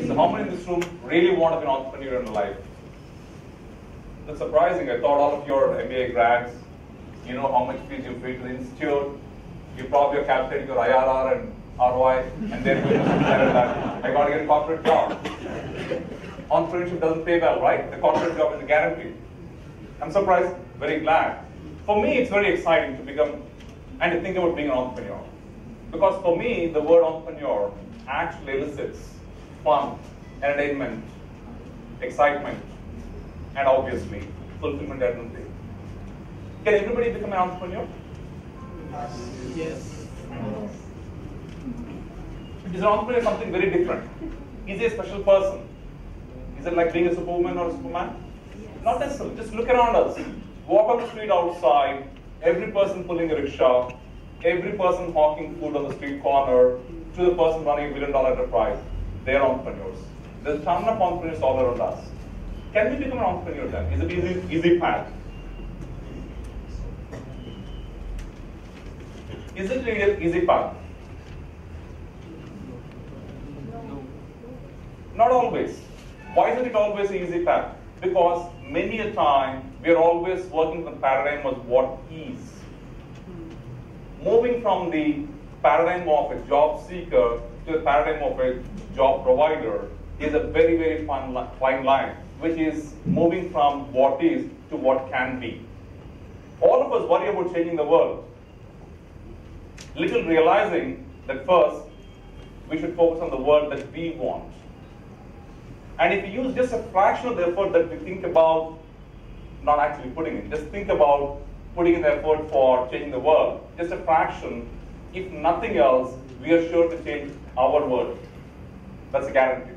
So how many in this room really want to be an entrepreneur in life? That's surprising. I thought all of your MBA grads, you know how much fees you pay to the institute. You probably have calculated your IRR and ROI, and then you that I got to get a corporate job. Entrepreneurship doesn't pay well, right? The corporate job is a guarantee. I'm surprised, very glad. For me, it's very exciting to become and to think about being an entrepreneur. Because for me, the word entrepreneur actually elicits fun, entertainment, excitement, and obviously, fulfillment at one day. Can everybody become an entrepreneur? Yes. Is an entrepreneur something very different? Is he a special person? Is it like being a superwoman or a superman? Not necessarily. Just look around us. Walk on the street outside, every person pulling a rickshaw, every person hawking food on the street corner, to the person running a $1 billion enterprise. They are entrepreneurs. There's a ton of entrepreneurs all around us. Can we become an entrepreneur then? Is it easy path? Is it really an easy path? Not always. Why isn't it always an easy path? Because many a time we are always working with the paradigm of what is. Moving from the paradigm of a job seeker to the paradigm of a job provider is a very, very fine line, which is moving from what is to what can be. All of us worry about changing the world, little realizing that first we should focus on the world that we want. And if you use just a fraction of the effort that we think about, not actually putting in, just think about putting in the effort for changing the world, just a fraction, if nothing else, we are sure to change our world. That's a guarantee.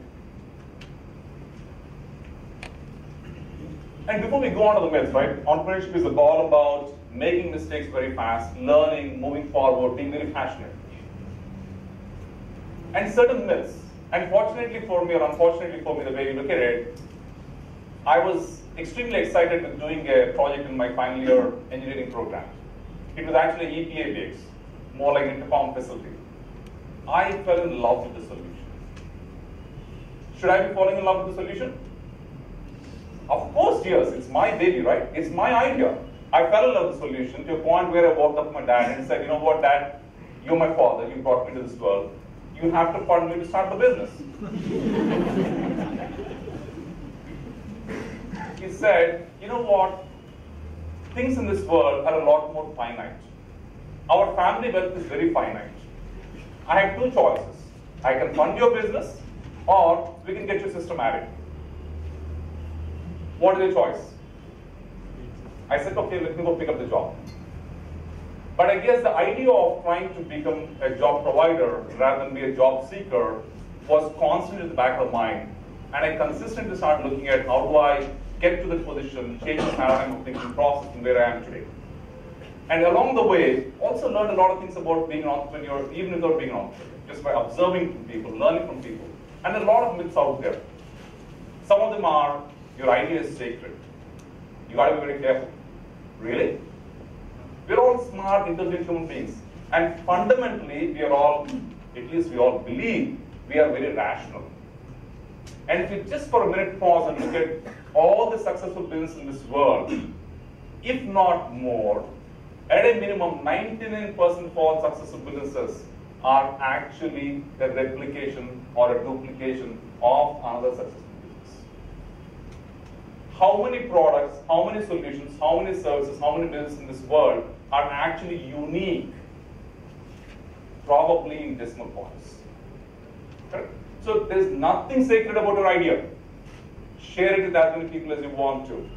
And before we go on to the myths, right, entrepreneurship is all about making mistakes very fast, learning, moving forward, being very passionate. And certain myths, and fortunately for me or unfortunately for me, the way you look at it, I was extremely excited with doing a project in my final year engineering program. It was actually EPA based, more like an intercom facility. I fell in love with the solution. Should I be falling in love with the solution? Of course, yes, it's my baby, right? It's my idea. I fell in love with the solution to a point where I walked up to my dad and said, you know what, Dad, you're my father, you brought me to this world. You have to fund me to start the business. He said, you know what, things in this world are a lot more finite. Our family wealth is very finite. I have two choices. I can fund your business, or we can get your sister married. What is your choice? I said, okay, let me go pick up the job. But I guess the idea of trying to become a job provider rather than be a job seeker was constantly in the back of my mind. And I consistently started looking at how do I get to that position, change the paradigm of thinking process from where I am today. And along the way, also learned a lot of things about being an entrepreneur, even without being an entrepreneur, just by observing from people, learning from people. And a lot of myths out there. Some of them are, your idea is sacred. You got to be very careful. Really? We're all smart, intelligent human beings. And fundamentally, we are all, at least we all believe, we are very rational. And if you just for a minute pause and look at all the successful businesses in this world, if not more, at a minimum, 99% of all successful businesses are actually a replication or a duplication of another successful business. How many products, how many solutions, how many services, how many businesses in this world are actually unique? Probably in decimal points. Correct? So there's nothing sacred about your idea. Share it with as many people as you want to.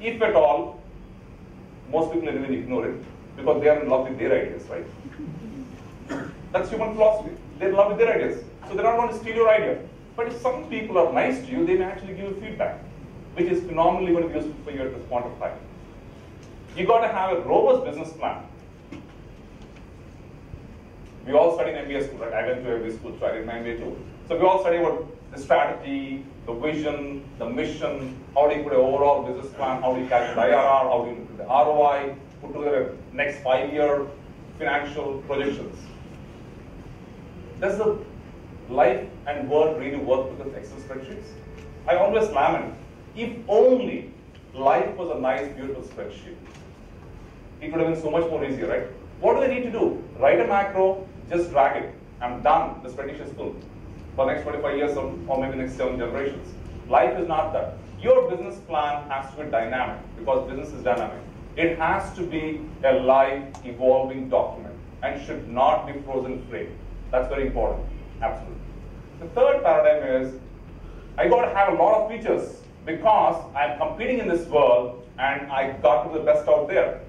If at all, most people even ignore it because they are in love with their ideas, right? That's human philosophy. They're in love with their ideas. So they're not going to steal your idea. But if some people are nice to you, they may actually give you feedback, which is phenomenally going to be useful for you at this point of time. You got to have a robust business plan. We all study in MBA school, right? I went to MBA school, so I did my MBA too. So we all study about the strategy, the vision, the mission, how do you put an overall business plan, how do you calculate IRR, how do you look at the ROI, put together a next 5-year financial projections. That's the life and work really work with Excel spreadsheets? I always lament, if only life was a nice, beautiful spreadsheet. It would have been so much more easier, right? What do I need to do? Write a macro, just drag it. I'm done. The spreadsheet is full for the next 25 years or maybe next 7 generations. Life is not that. Your business plan has to be dynamic because business is dynamic. It has to be a live, evolving document and should not be frozen frame. That's very important. Absolutely. The third paradigm is I got to have a lot of features because I'm competing in this world and I got to be the best out there.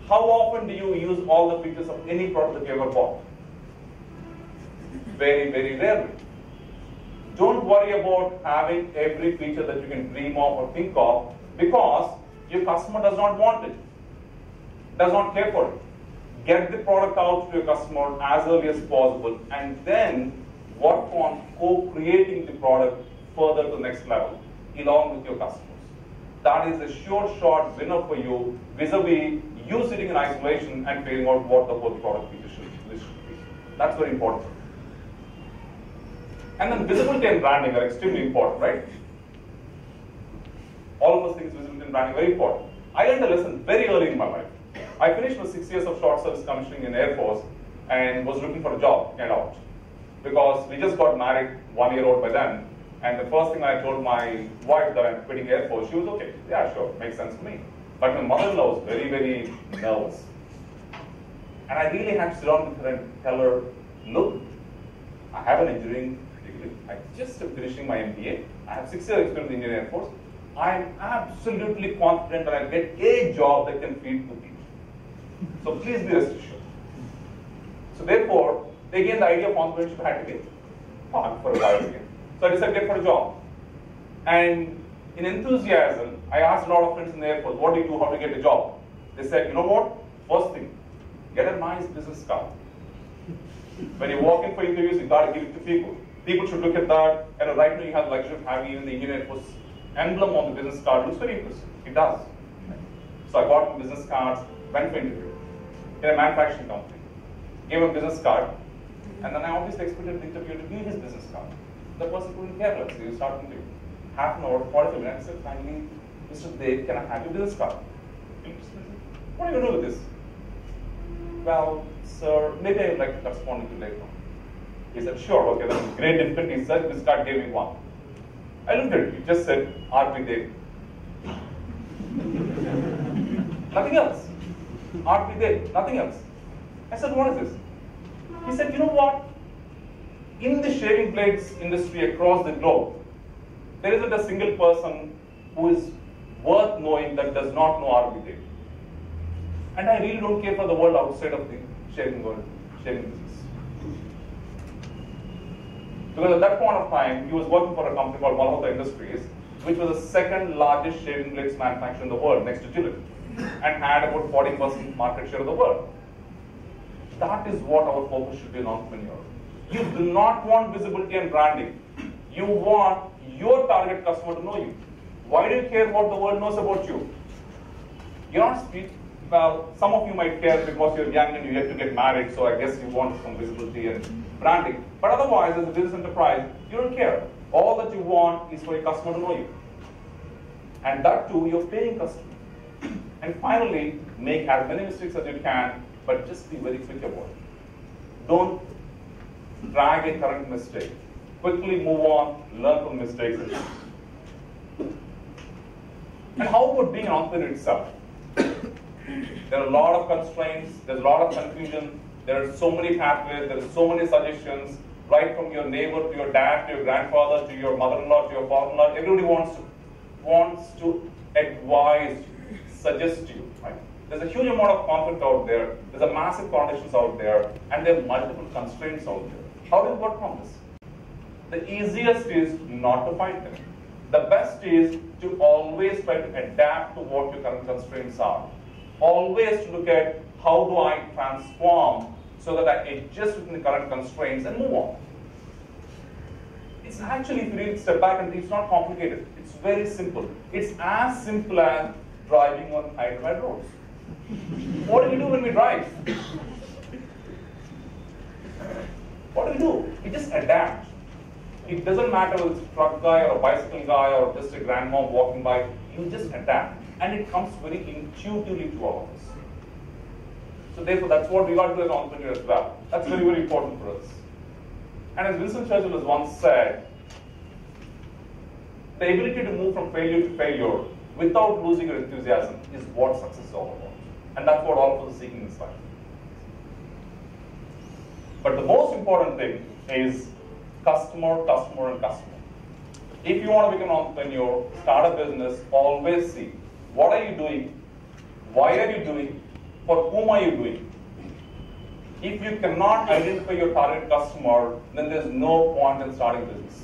How often do you use all the features of any product that you ever bought? Very, very rarely. Don't worry about having every feature that you can dream of or think of because your customer does not want it, does not care for it. Get the product out to your customer as early as possible and then work on co-creating the product further to the next level along with your customers. That is a sure shot winner for you vis-a-vis you sitting in isolation and figuring out what the whole product feature should be. That's very important. And then visibility and branding are extremely important, right? All of those things, visibility and branding, very important. I learned a lesson very early in my life. I finished with 6 years of short service commissioning in Air Force and was looking for a job, get out. Because we just got married 1 year old by then. And the first thing I told my wife that I'm quitting Air Force, she was okay. Yeah, sure, makes sense to me. But my mother-in-law was very, very nervous. And I really had to sit down with her and tell her, look, I have an engineering degree. I just am finishing my MBA. I have 6 years experience in Indian Air Force. I'm absolutely confident that I'll get a job that can feed 2 people. So please be rest assured. So therefore, again, the idea of entrepreneurship had to be parked for a while again. So I decided to get for a job. And in enthusiasm, I asked a lot of friends in the Air Force, what do you do, how to get a job? They said, you know what? First thing, get a nice business card. When you walk in for interviews, you got to give it to people. People should look at that. And right now, you have the luxury of having even the Indian Air Force emblem on the business card. It looks very interesting. It does. So I got business cards, went for interview in a manufacturing company, gave a business card, and then I obviously expected the interviewer to give his business card. The person couldn't care less. So you start interview. Half an hour, 45 minutes, I said, finally, Mr. Dev, can I have your business card? What are you going to do with this? Well, sir, maybe I would like to correspond with you later on. He said, sure, okay, that's great difficulty. He said, this card gave me one. I looked at it, it just said, RP Dev. Nothing else. RP Dev, nothing else. I said, what is this? He said, you know what? In the shaving blades industry across the globe, there isn't a single person who is worth knowing that does not know RP Dev. And I really don't care for the world outside of the shaving world, shaving business. Because at that point of time, he was working for a company called Malhotra Industries, which was the second largest shaving blades manufacturer in the world, next to Gillette, and had about 40% market share of the world. That is what our focus should be in entrepreneur. You do not want visibility and branding. You want your target customer to know you. Why do you care what the world knows about you? You're not speaking. Well, some of you might care because you're young and you yet to get married, so I guess you want some visibility and branding. But otherwise, as a business enterprise, you don't care. All that you want is for your customer to know you. And that too, you're paying customer. And finally, make as many mistakes as you can, but just be very quick about it. Don't drag a current mistake. Quickly move on, learn from mistakes. And how about being an entrepreneur itself? There are a lot of constraints, there's a lot of confusion, there are so many pathways, there are so many suggestions, right from your neighbor to your dad, to your grandfather, to your mother-in-law, to your father-in-law. Everybody wants to advise you, suggest you. Right? There's a huge amount of conflict out there, there's a massive conditions out there, and there are multiple constraints out there. How do you work on this? The easiest is not to fight them. The best is to always try to adapt to what your current constraints are. Always look at how do I transform so that I adjust within the current constraints and move on. It's actually, if you really step back and think, it's not complicated. It's very simple. It's as simple as driving on Hyderabad roads. What do we do when we drive? What do? You just adapt. It doesn't matter whether it's a truck guy or a bicycle guy or just a grandmom walking by, you just adapt. And it comes very intuitively to all of us. So therefore, that's what we got to do as entrepreneurs as well. That's very, very important for us. And as Winston Churchill has once said, the ability to move from failure to failure without losing your enthusiasm is what success is all about. And that's what all of us are seeking in this life. But the most important thing is customer, customer, and customer. If you want to become an entrepreneur, start a business, always see what are you doing, why are you doing, for whom are you doing. If you cannot identify your target customer, then there's no point in starting business.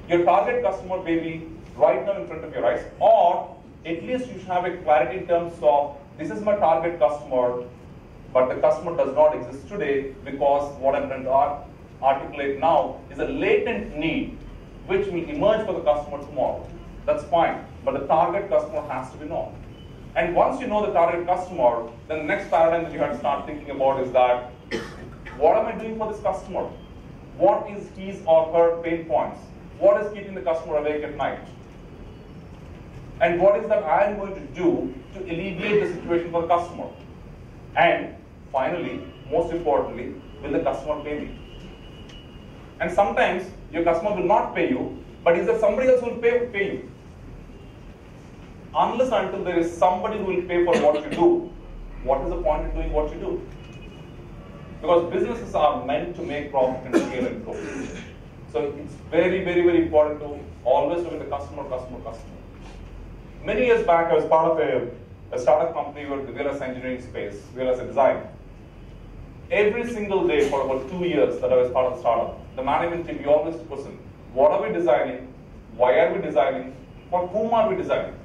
Your target customer may be right now in front of your eyes, or at least you should have a clarity in terms of, this is my target customer, but the customer does not exist today because what I'm trying to articulate now is a latent need which will emerge for the customer tomorrow. That's fine, but the target customer has to be known. And once you know the target customer, then the next paradigm that you have to start thinking about is that, what am I doing for this customer? What is his or her pain points? What is keeping the customer awake at night? And what is that I am going to do to alleviate the situation for the customer? And finally, most importantly, will the customer pay me? And sometimes your customer will not pay you, but is there somebody else who will pay you? Unless until there is somebody who will pay for what you do, what is the point in doing what you do? Because businesses are meant to make profit and scale and grow. So it's very, very, very important to always look at the customer, customer, customer. Many years back, I was part of a startup company with the wireless engineering space, wireless design. Every single day for about 2 years that I was part of the startup, the management team, we always question, what are we designing? Why are we designing? For whom are we designing?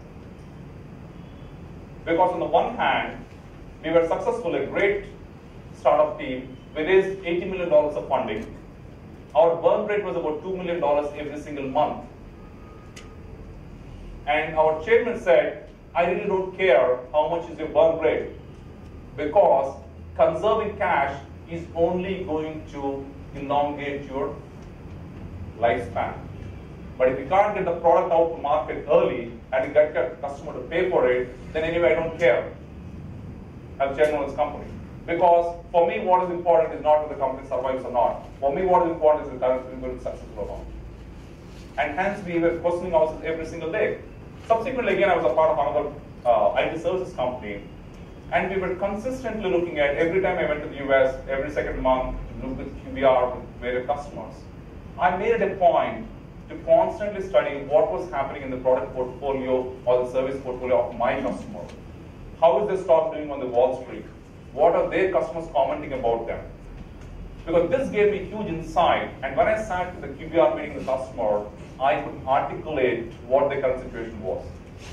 Because on the one hand, we were successful, a great startup team. We raised $80 million of funding. Our burn rate was about $2 million every single month. And our chairman said, I really don't care how much is your burn rate, because conserving cash is only going to elongate your lifespan. But if you can't get the product out to market early and you get a customer to pay for it, then anyway, I don't care as chairman of this company. Because for me, what is important is not whether the company survives or not. For me, what is important is the company will be successful or not. And hence, we were questioning ourselves every single day. Subsequently, again, I was a part of another IT services company, and we were consistently looking at, every time I went to the US, every second month, to look with QBR with various customers. I made it a point to constantly study what was happening in the product portfolio or the service portfolio of my customer. How is their stock doing on the Wall Street? What are their customers commenting about them? Because this gave me huge insight, and when I sat with the QBR meeting with the customer, I could articulate what the current situation was,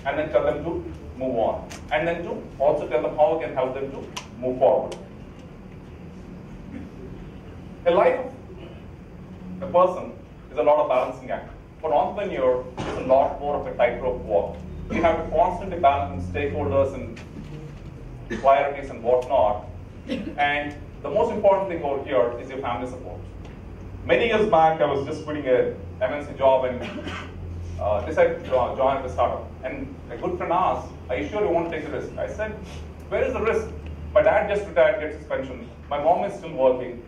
and then tell them to move on, and then to also tell them how I can help them to move forward. A life of a person is a lot of balancing act. For an entrepreneur, it's a lot more of a tightrope walk. You have to constantly balance stakeholders and priorities and whatnot. And the most important thing over here is your family support. Many years back, I was just quitting a MNC job and decided to join the startup. And a good friend asked, are you sure you want to take the risk? I said, where is the risk? My dad just retired, gets his pension. My mom is still working.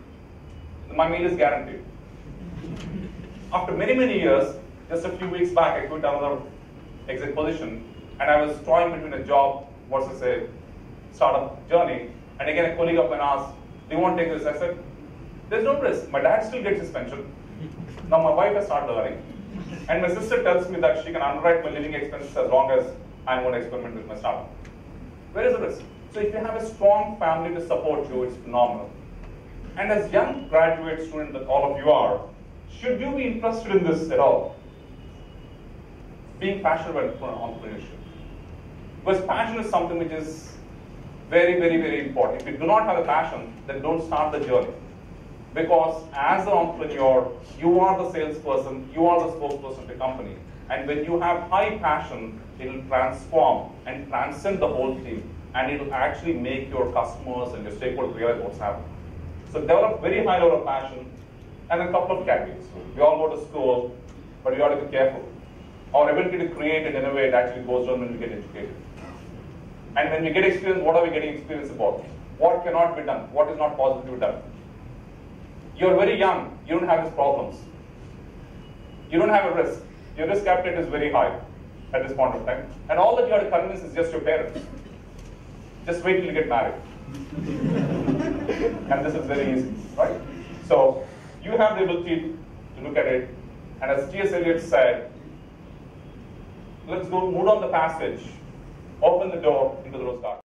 My meal is guaranteed. After many, many years, just a few weeks back, I quit another exec position, and I was toying between a job versus a startup journey. And again, a colleague of mine asked, do you want to take this? I said, there's no risk. My dad still gets his pension. Now my wife has started earning. And my sister tells me that she can underwrite my living expenses as long as I'm going to experiment with my startup. Where is the risk? So if you have a strong family to support you, it's phenomenal. And as young graduate students that all of you are, should you be interested in this at all? Being passionate about entrepreneurship. Because passion is something which is very, very, very important. If you do not have a passion, then don't start the journey. Because as an entrepreneur, you are the salesperson, you are the spokesperson of the company. And when you have high passion, it will transform and transcend the whole team. And it will actually make your customers and your stakeholders realize what's happening. So develop very high level of passion, and a couple of categories. We all go to school, but we ought to be careful. Our ability to create and innovate actually goes down when we get educated. And when we get experience, what are we getting experience about? What cannot be done? What is not possible to be done? You're very young. You don't have these problems. You don't have a risk. Your risk appetite is very high at this point of time. And all that you have to convince is just your parents. Just wait till you get married. And this is very easy, right? So you have the ability to look at it. And as T.S. Eliot said, let's go move on the passage, open the door into the rose garden.